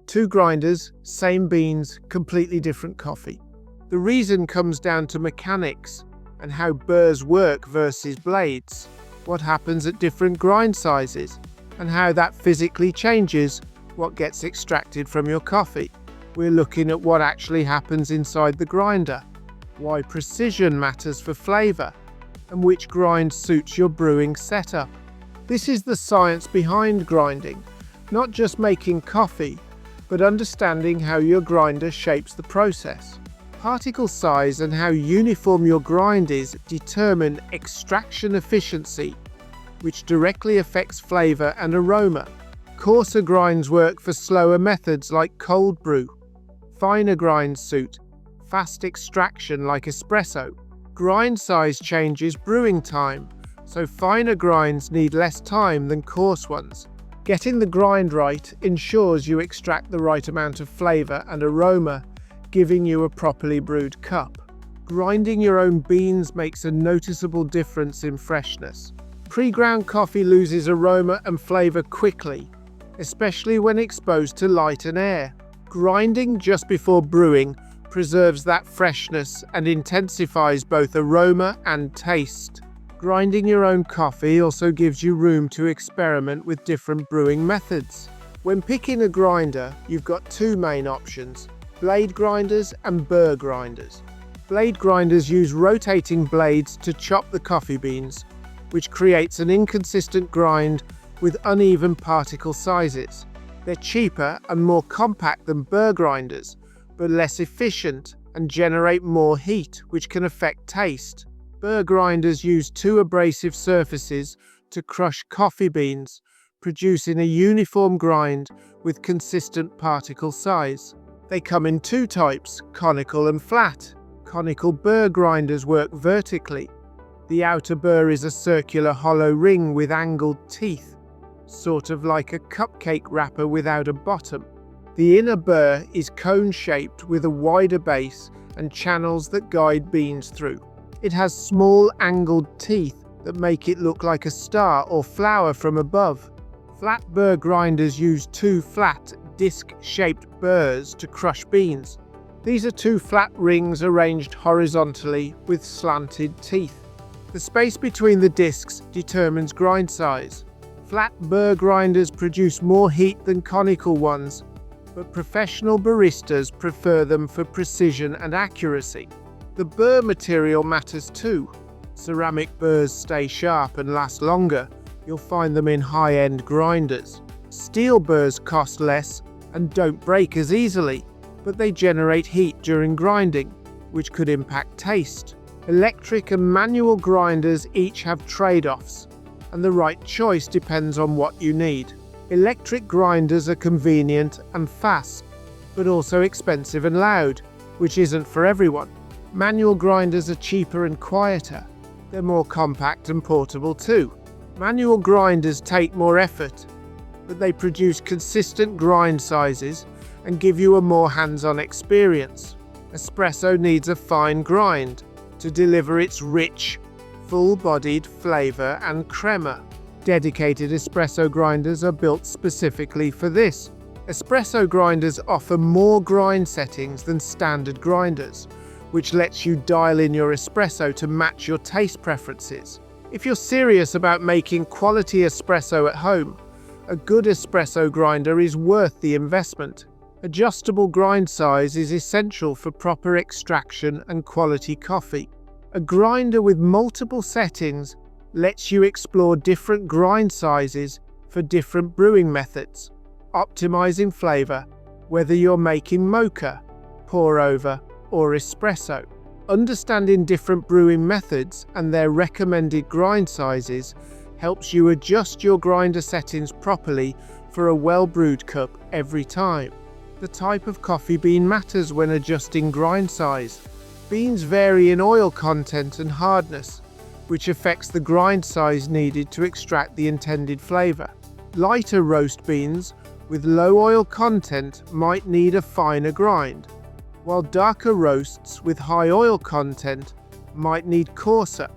Two grinders, same beans, completely different coffee. The reason comes down to mechanics and how burrs work versus blades, what happens at different grind sizes, and how that physically changes what gets extracted from your coffee. We're looking at what actually happens inside the grinder, why precision matters for flavor, and which grind suits your brewing setup. This is the science behind grinding, not just making coffee, but understanding how your grinder shapes the process. Particle size and how uniform your grind is determine extraction efficiency, which directly affects flavor and aroma. Coarser grinds work for slower methods like cold brew. Finer grinds suit fast extraction like espresso. Grind size changes brewing time, so finer grinds need less time than coarse ones. Getting the grind right ensures you extract the right amount of flavor and aroma, giving you a properly brewed cup. Grinding your own beans makes a noticeable difference in freshness. Pre-ground coffee loses aroma and flavor quickly, especially when exposed to light and air. Grinding just before brewing preserves that freshness and intensifies both aroma and taste. Grinding your own coffee also gives you room to experiment with different brewing methods. When picking a grinder, you've got two main options: blade grinders and burr grinders. Blade grinders use rotating blades to chop the coffee beans, which creates an inconsistent grind with uneven particle sizes. They're cheaper and more compact than burr grinders, but less efficient and generate more heat, which can affect taste. Burr grinders use two abrasive surfaces to crush coffee beans, producing a uniform grind with consistent particle size. They come in two types, conical and flat. Conical burr grinders work vertically. The outer burr is a circular hollow ring with angled teeth, sort of like a cupcake wrapper without a bottom. The inner burr is cone-shaped with a wider base and channels that guide beans through. It has small angled teeth that make it look like a star or flower from above. Flat burr grinders use two flat, disc-shaped burrs to crush beans. These are two flat rings arranged horizontally with slanted teeth. The space between the discs determines grind size. Flat burr grinders produce more heat than conical ones, but professional baristas prefer them for precision and accuracy. The burr material matters too. Ceramic burrs stay sharp and last longer. You'll find them in high-end grinders. Steel burrs cost less and don't break as easily, but they generate heat during grinding, which could impact taste. Electric and manual grinders each have trade-offs, and the right choice depends on what you need. Electric grinders are convenient and fast, but also expensive and loud, which isn't for everyone. Manual grinders are cheaper and quieter. They're more compact and portable too. Manual grinders take more effort, but they produce consistent grind sizes and give you a more hands-on experience. Espresso needs a fine grind to deliver its rich, full-bodied flavor and crema. Dedicated espresso grinders are built specifically for this. Espresso grinders offer more grind settings than standard grinders, which lets you dial in your espresso to match your taste preferences. If you're serious about making quality espresso at home, a good espresso grinder is worth the investment. Adjustable grind size is essential for proper extraction and quality coffee. A grinder with multiple settings lets you explore different grind sizes for different brewing methods, optimizing flavor, whether you're making moka, pour over, or espresso. Understanding different brewing methods and their recommended grind sizes helps you adjust your grinder settings properly for a well-brewed cup every time. The type of coffee bean matters when adjusting grind size. Beans vary in oil content and hardness, which affects the grind size needed to extract the intended flavor. Lighter roast beans with low oil content might need a finer grind, while darker roasts with high oil content might need coarser.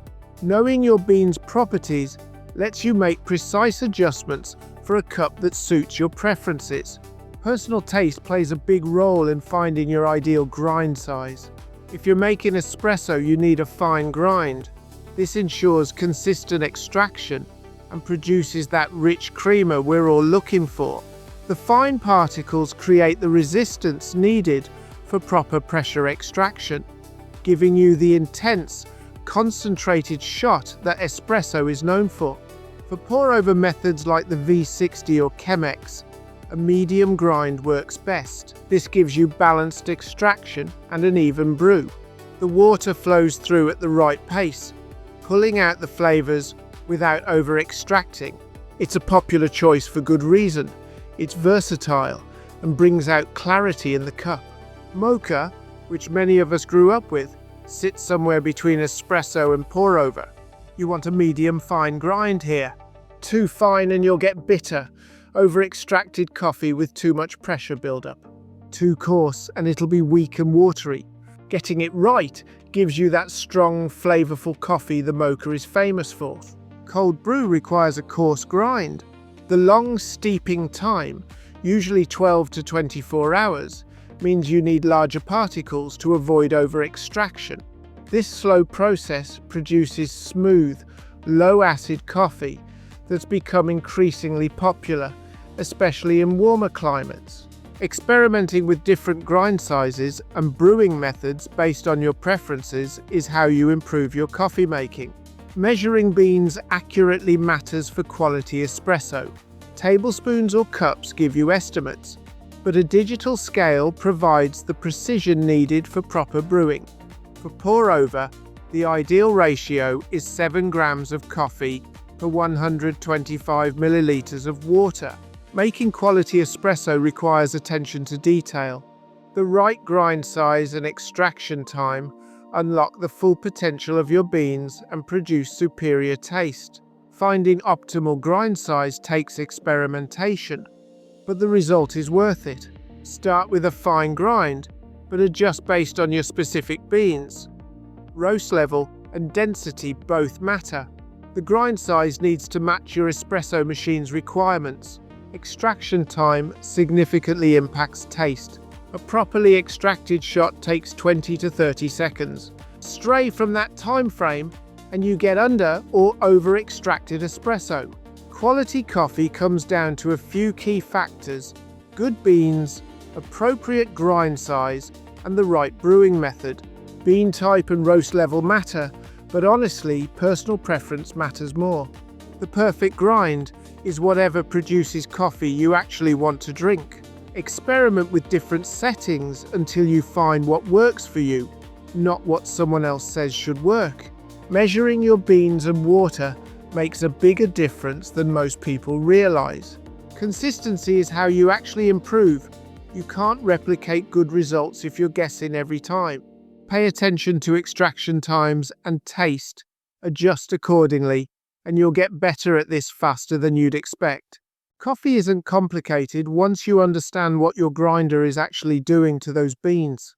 Knowing your bean's properties lets you make precise adjustments for a cup that suits your preferences. Personal taste plays a big role in finding your ideal grind size. If you're making espresso, you need a fine grind. This ensures consistent extraction and produces that rich creamer we're all looking for. The fine particles create the resistance needed for proper pressure extraction, giving you the intense, concentrated shot that espresso is known for. For pour-over methods like the V60 or Chemex, a medium grind works best. This gives you balanced extraction and an even brew. The water flows through at the right pace, pulling out the flavors without over-extracting. It's a popular choice for good reason. It's versatile and brings out clarity in the cup. Moka, which many of us grew up with, sits somewhere between espresso and pour-over. You want a medium fine grind here. Too fine and you'll get bitter, over-extracted coffee with too much pressure buildup. Too coarse and it'll be weak and watery. Getting it right gives you that strong, flavorful coffee the moka is famous for. Cold brew requires a coarse grind. The long steeping time, usually 12 to 24 hours, means you need larger particles to avoid over-extraction. This slow process produces smooth, low-acid coffee that's become increasingly popular, especially in warmer climates. Experimenting with different grind sizes and brewing methods based on your preferences is how you improve your coffee making. Measuring beans accurately matters for quality espresso. Tablespoons or cups give you estimates, but a digital scale provides the precision needed for proper brewing. For pour-over, the ideal ratio is 7 grams of coffee per 125 milliliters of water. Making quality espresso requires attention to detail. The right grind size and extraction time unlock the full potential of your beans and produce superior taste. Finding optimal grind size takes experimentation, but the result is worth it. Start with a fine grind, but adjust based on your specific beans. Roast level and density both matter. The grind size needs to match your espresso machine's requirements. Extraction time significantly impacts taste. A properly extracted shot takes 20 to 30 seconds. Stray from that time frame and you get under or over-extracted espresso. Quality coffee comes down to a few key factors: good beans, appropriate grind size, and the right brewing method. Bean type and roast level matter, but honestly, personal preference matters more. The perfect grind is whatever produces coffee you actually want to drink. Experiment with different settings until you find what works for you, not what someone else says should work. Measuring your beans and water makes a bigger difference than most people realize. Consistency is how you actually improve. You can't replicate good results if you're guessing every time. Pay attention to extraction times and taste. Adjust accordingly, and you'll get better at this faster than you'd expect. Coffee isn't complicated once you understand what your grinder is actually doing to those beans.